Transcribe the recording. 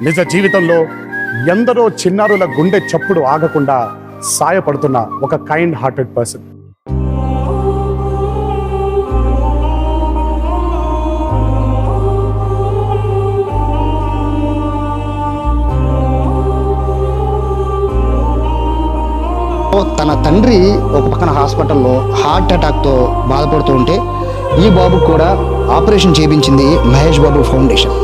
నిజ జీవితంలో ఎందరో చిన్నారుల గుండె చప్పుడు ఆగకుండా సాయపడుతున్న ఒక కైండ్ హార్టెడ్ పర్సన్. తన తండ్రి ఒక పక్కన హాస్పిటల్లో హార్ట్ అటాక్తో బాధపడుతూ ఉంటే ఈ బాబుకు కూడా ఆపరేషన్ చేయించింది మహేష్ బాబు ఫౌండేషన్.